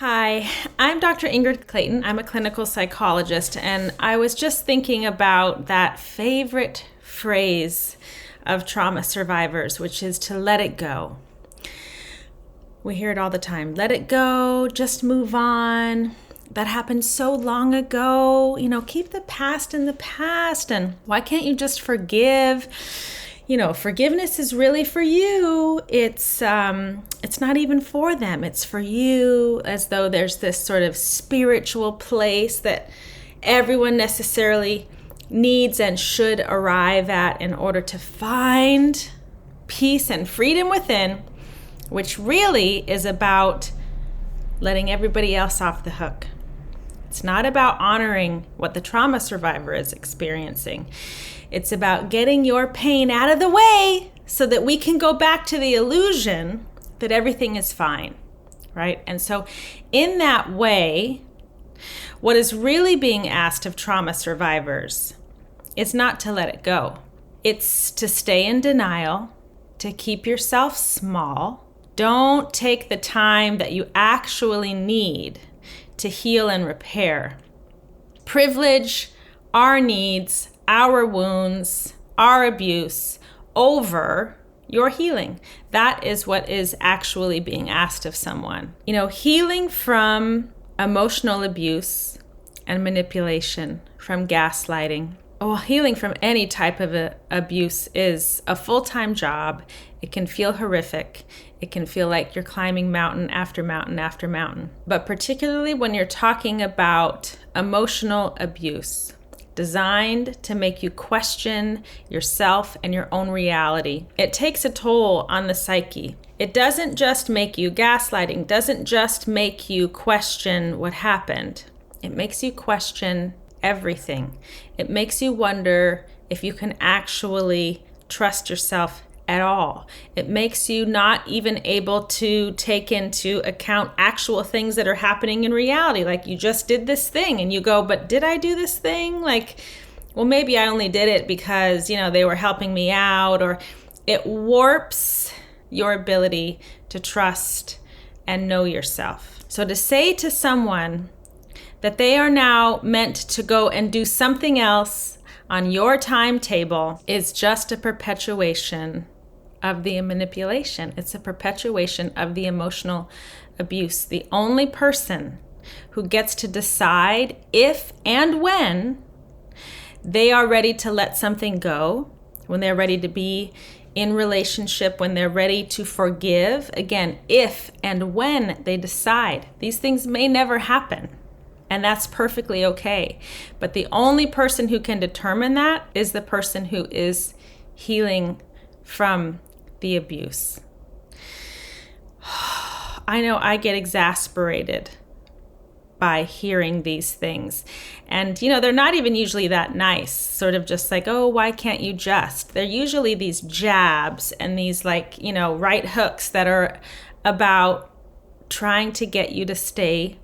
Hi, I'm Dr. Ingrid Clayton. I'm a clinical psychologist, and I was just thinking about that favorite phrase of trauma survivors, which is to let it go. We hear it all the time. Let it go, just move on. That happened so long ago. Keep the past in the past. And why can't you just forgive? Forgiveness is really for you. It's not even for them. It's for you, as though there's this sort of spiritual place that everyone necessarily needs and should arrive at in order to find peace and freedom within, which really is about letting everybody else off the hook. It's not about honoring what the trauma survivor is experiencing. It's about getting your pain out of the way so that we can go back to the illusion that everything is fine, right? And so in that way, what is really being asked of trauma survivors is not to let it go. It's to stay in denial, to keep yourself small. Don't take the time that you actually need to heal and repair. Privilege our needs, our wounds, our abuse over your healing. That is what is actually being asked of someone. Healing from emotional abuse and manipulation, from gaslighting. Well, healing from any type of abuse is a full-time job. It can feel horrific. It can feel like you're climbing mountain after mountain after mountain. But particularly when you're talking about emotional abuse, designed to make you question yourself and your own reality, it takes a toll on the psyche. It doesn't just make you gaslighting, doesn't just make you question what happened. It makes you question everything. It makes you wonder if you can actually trust yourself at all. It makes you not even able to take into account actual things that are happening in reality. Like, you just did this thing and you go, but did I do this thing? Well, maybe I only did it because, they were helping me out. Or it warps your ability to trust and know yourself. So to say to someone that they are now meant to go and do something else on your timetable is just a perpetuation of the manipulation. It's a perpetuation of the emotional abuse. The only person who gets to decide if and when they are ready to let something go, when they're ready to be in relationship, when they're ready to forgive, again, if and when they decide. These things may never happen, and that's perfectly okay. But the only person who can determine that is the person who is healing from the abuse. I know I get exasperated by hearing these things. And, they're not even usually that nice, sort of just like, oh, why can't you just? They're usually these jabs and these right hooks that are about trying to get you to stay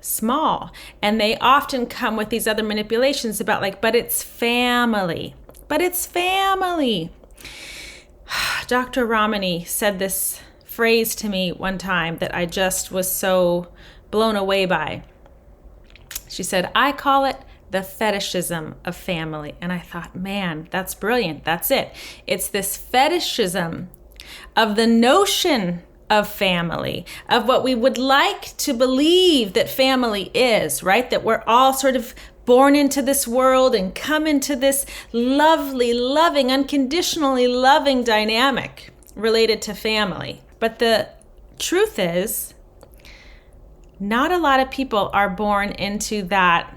small. And they often come with these other manipulations about but it's family. But it's family. Dr. Ramani said this phrase to me one time that I just was so blown away by. She said, I call it the fetishism of family. And I thought, man, that's brilliant. That's it. It's this fetishism of the notion of family, of what we would like to believe that family is, right? That we're all sort of born into this world and come into this lovely, loving, unconditionally loving dynamic related to family. But the truth is, not a lot of people are born into that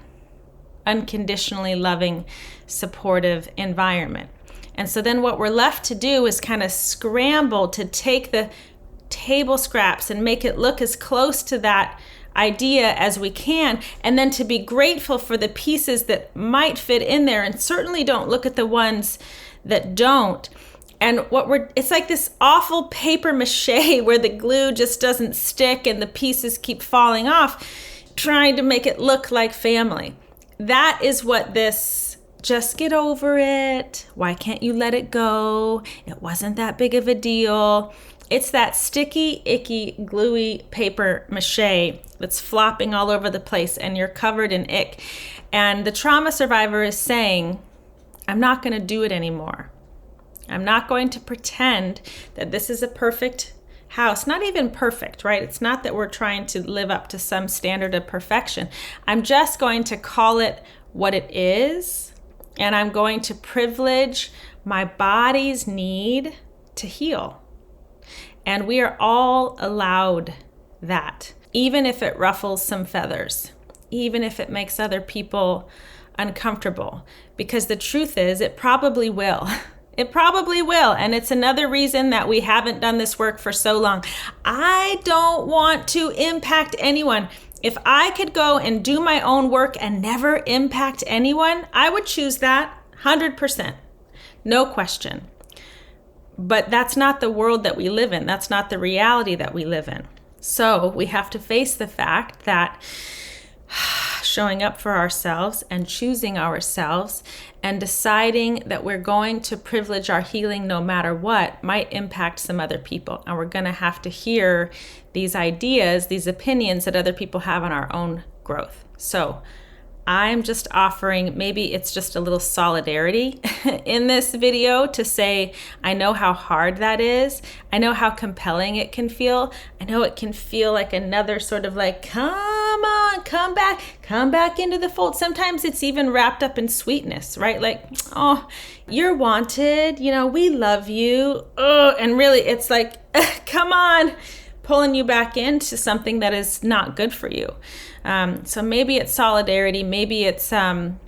unconditionally loving, supportive environment. And so then what we're left to do is kind of scramble to take the table scraps and make it look as close to that idea as we can, and then to be grateful for the pieces that might fit in there, and certainly don't look at the ones that don't. And it's like this awful paper mache where the glue just doesn't stick and the pieces keep falling off, trying to make it look like family. That is what this just get over it. Why can't you let it go? It wasn't that big of a deal. It's that sticky, icky, gluey paper mache that's flopping all over the place and you're covered in ick. And the trauma survivor is saying, I'm not going to do it anymore. I'm not going to pretend that this is a perfect house. Not even perfect, right? It's not that we're trying to live up to some standard of perfection. I'm just going to call it what it is, and I'm going to privilege my body's need to heal. And we are all allowed that, even if it ruffles some feathers, even if it makes other people uncomfortable, because the truth is it probably will. It probably will. And it's another reason that we haven't done this work for so long. I don't want to impact anyone. If I could go and do my own work and never impact anyone, I would choose that 100%. No question. But that's not the world that we live in. That's not the reality that we live in. So we have to face the fact that showing up for ourselves and choosing ourselves and deciding that we're going to privilege our healing no matter what might impact some other people. And we're going to have to hear these ideas, these opinions that other people have on our own growth. So I'm just offering, maybe it's just a little solidarity in this video to say, I know how hard that is. I know how compelling it can feel. I know it can feel like another sort of like, come on, come back into the fold. Sometimes it's even wrapped up in sweetness, right? Like, oh, you're wanted, we love you. Oh, and really it's like, come on, pulling you back into something that is not good for you. So maybe it's solidarity, maybe it's airing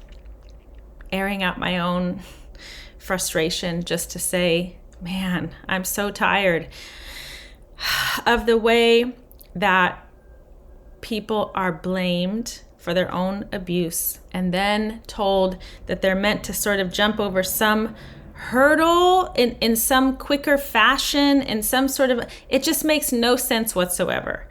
out my own frustration just to say, man, I'm so tired of the way that people are blamed for their own abuse and then told that they're meant to sort of jump over some hurdle in some quicker fashion, in some sort of, it just makes no sense whatsoever.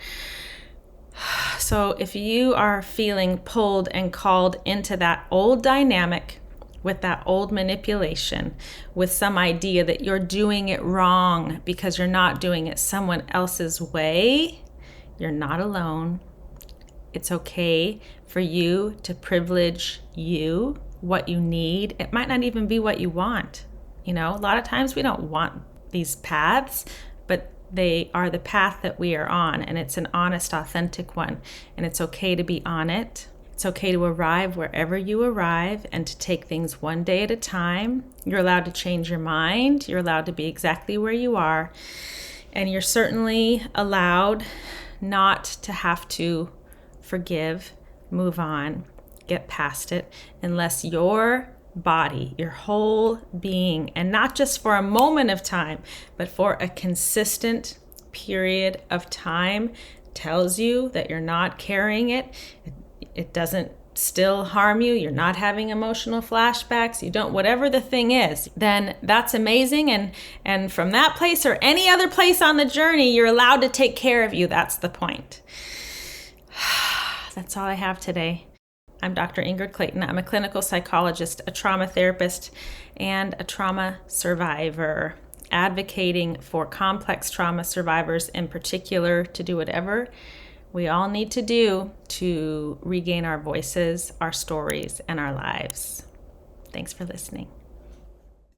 So if you are feeling pulled and called into that old dynamic with that old manipulation, with some idea that you're doing it wrong because you're not doing it someone else's way, you're not alone. It's okay for you to privilege you, what you need. It might not even be what you want. A lot of times we don't want these paths, but they are the path that we are on, and it's an honest, authentic one. And it's okay to be on it. It's okay to arrive wherever you arrive and to take things one day at a time. You're allowed to change your mind. You're allowed to be exactly where you are. And you're certainly allowed not to have to forgive, move on, get past it, unless your body, your whole being, and not just for a moment of time, but for a consistent period of time, tells you that you're not carrying it. It doesn't still harm you. You're not having emotional flashbacks. You don't, whatever the thing is, then that's amazing. And from that place or any other place on the journey, you're allowed to take care of you. That's the point. That's all I have today. I'm Dr. Ingrid Clayton. I'm a clinical psychologist, a trauma therapist, and a trauma survivor, advocating for complex trauma survivors in particular to do whatever we all need to do to regain our voices, our stories, and our lives. Thanks for listening.